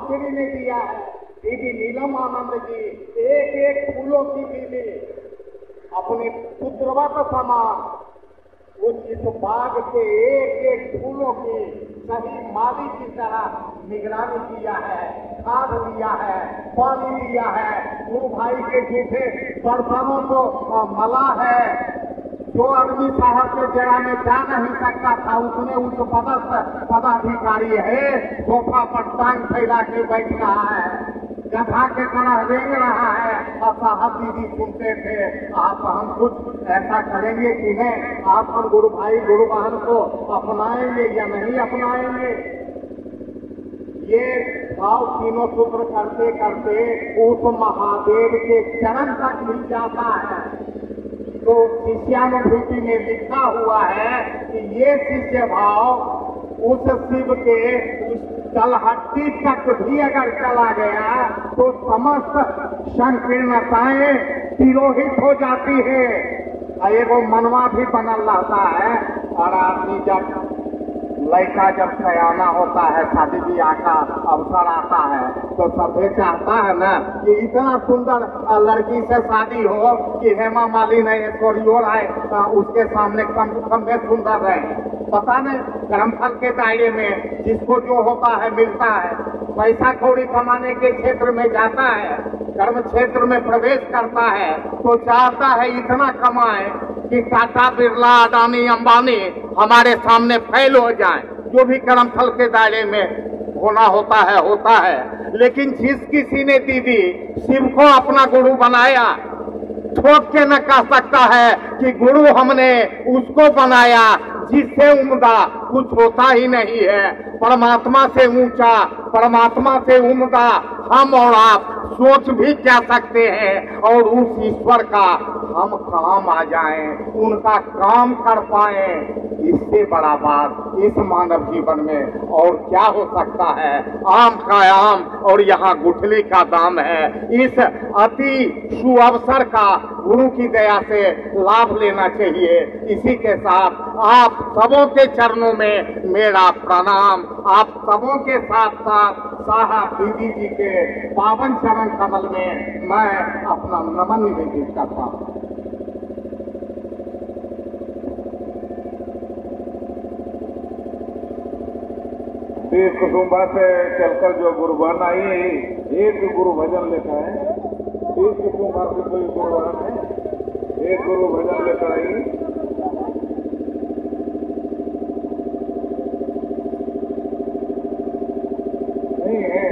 श्री ने दिया है। दीदी नीलम आनंद जी एक एक फूलों की दीदी अपने पुत्रवत समान इस बाग के एक एक फूलों की सही माली की तरह निगरानी किया है, खाद लिया है, पानी लिया है, गुरु भाई के जूठे बर्तनों को मला है। जो आदमी साहब के जरा में जा नहीं सकता था उसने उस पदाधिकारी है सोफा पर टांग फैला के बैठ रहा है, गधा के तरह रेंग रहा है। और साहब दीदी सुनते थे आप हम कुछ ऐसा करेंगे कि नहीं, आप हम गुरु भाई गुरु बहन को अपनाएंगे या नहीं अपनाएंगे। ये भाव तीनों सूत्र करते करते उस महादेव के चरण तक मिल जाता है। तो शिष्यानुभूति में लिखा हुआ है कि ये शिष्य भाव उस शिव के तलहट्टी तक भी अगर चला गया तो समस्त संकीर्णताएं तिरोहित हो जाती है। एगो मनवा भी बनल रहता है। और आदमी जब लड़का जब सयाना होता है, शादी ब्याह का अवसर आता है तो सभी चाहता है ना कि इतना सुंदर लड़की से शादी हो कि हेमा मालिनी ऐश्वर्या राय उसके सामने कम में सुंदर रहे। पता नहीं कर्मफल के दायरे में जिसको जो होता है मिलता है, पैसा कौड़ी कमाने के क्षेत्र में जाता है, कर्म क्षेत्र में प्रवेश करता है तो चाहता है इतना कमाए कि टाटा बिरला अडानी अंबानी हमारे सामने फेल हो जाए। जो भी कर्मफल के दायरे में होना होता है। लेकिन जिस किसी ने दीदी शिव को अपना गुरु बनाया, ठोक के न कह सकता है कि गुरु हमने उसको बनाया जिससे उम्दा कुछ होता ही नहीं है। परमात्मा से ऊंचा, परमात्मा से उम्दा हम और आप सोच भी क्या सकते हैं। और उस ईश्वर का हम काम आ जाएं, उनका काम कर पाएं, इससे बड़ा बात इस मानव जीवन में और क्या हो सकता है। आम का आम और यहाँ गुठली का दाम है। इस अति सुअवसर का गुरु की दया से लाभ लेना चाहिए। इसी के साथ आप सबों के चरणों में मेरा प्रणाम। आप सबों के साथ साथ साहब दीदी जी के पावन चरण कमल में मैं अपना नमन निवेदित करता हूँ। देश कुसुम्बा से चलकर जो गुरुबन आई, एक गुरु भजन लेकर है। देश कुसुम्बा से कोई गुरुबन है, एक गुरु भजन लेकर आई। नहीं है।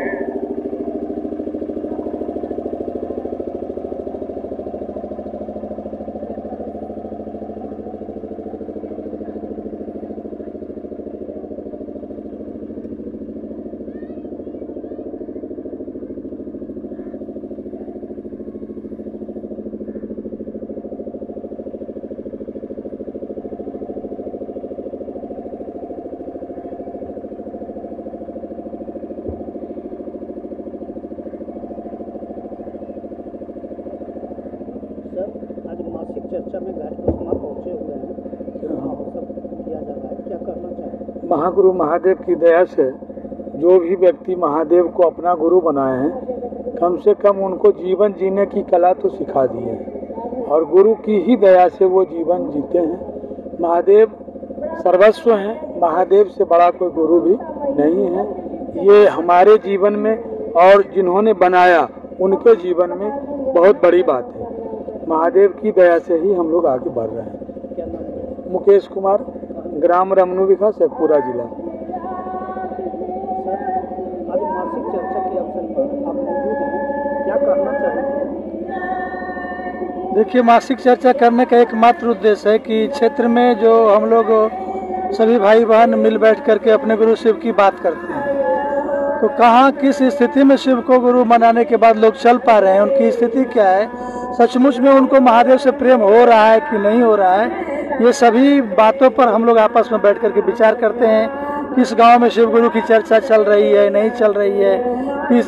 चर्चा में घाट कुसुमा पहुंचे हुए हैं और सब किया जा रहा है, क्या करना चाहिए? महागुरु महादेव की दया से जो भी व्यक्ति महादेव को अपना गुरु बनाए हैं, कम से कम उनको जीवन जीने की कला तो सिखा दी है और गुरु की ही दया से वो जीवन जीते हैं। महादेव सर्वस्व हैं, महादेव से बड़ा कोई गुरु भी नहीं है। ये हमारे जीवन में और जिन्होंने बनाया उनके जीवन में बहुत बड़ी बात है। महादेव की दया से ही हम लोग आगे बढ़ रहे हैं। मुकेश कुमार, ग्राम रमनूविखा, शेखपुरा जिला। आज मासिक चर्चा के अवसर पर आप मौजूद हैं, क्या करना चाहिए? देखिए, मासिक चर्चा करने का एकमात्र उद्देश्य है कि क्षेत्र में जो हम लोग सभी भाई बहन मिल बैठ करके अपने गुरु शिव की बात करते हैं, तो कहाँ किस स्थिति में शिव को गुरु मनाने के बाद लोग चल पा रहे हैं, उनकी स्थिति क्या है, सचमुच में उनको महादेव से प्रेम हो रहा है कि नहीं हो रहा है, ये सभी बातों पर हम लोग आपस में बैठ करके विचार करते हैं। किस गांव में शिव गुरु की चर्चा चल रही है, नहीं चल रही है,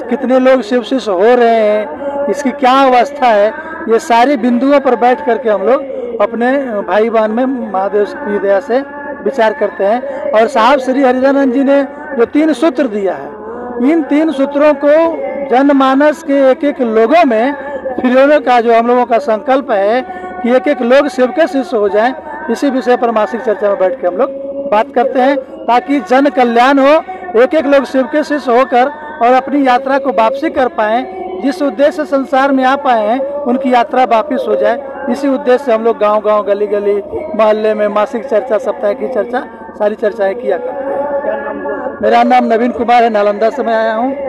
कितने लोग शिव शिष्य हो रहे हैं, इसकी क्या अवस्था है, ये सारे बिंदुओं पर बैठ करके हम लोग अपने भाई बहन में महादेव की दया से विचार करते हैं। और साहब श्री हरिदानंद जी ने जो 3 सूत्र दिया है इन 3 सूत्रों को जनमानस के एक एक लोगों में फिरने का जो हम लोगों का संकल्प है कि एक एक लोग शिव के शिष्य हो जाएं, इसी विषय पर मासिक चर्चा में बैठ के हम लोग बात करते हैं ताकि जन कल्याण हो, एक एक लोग शिव के शिष्य होकर और अपनी यात्रा को वापसी कर पाएं, जिस उद्देश्य से संसार में आ पाए हैं उनकी यात्रा वापिस हो जाए। इसी उद्देश्य से हम लोग गांव-गांव, गली-गली, मोहल्ले में मासिक चर्चा, सप्ताह की चर्चा, सारी चर्चाएं किया करते हैं। मेरा नाम नवीन कुमार है, नालंदा से मैं आया हूँ।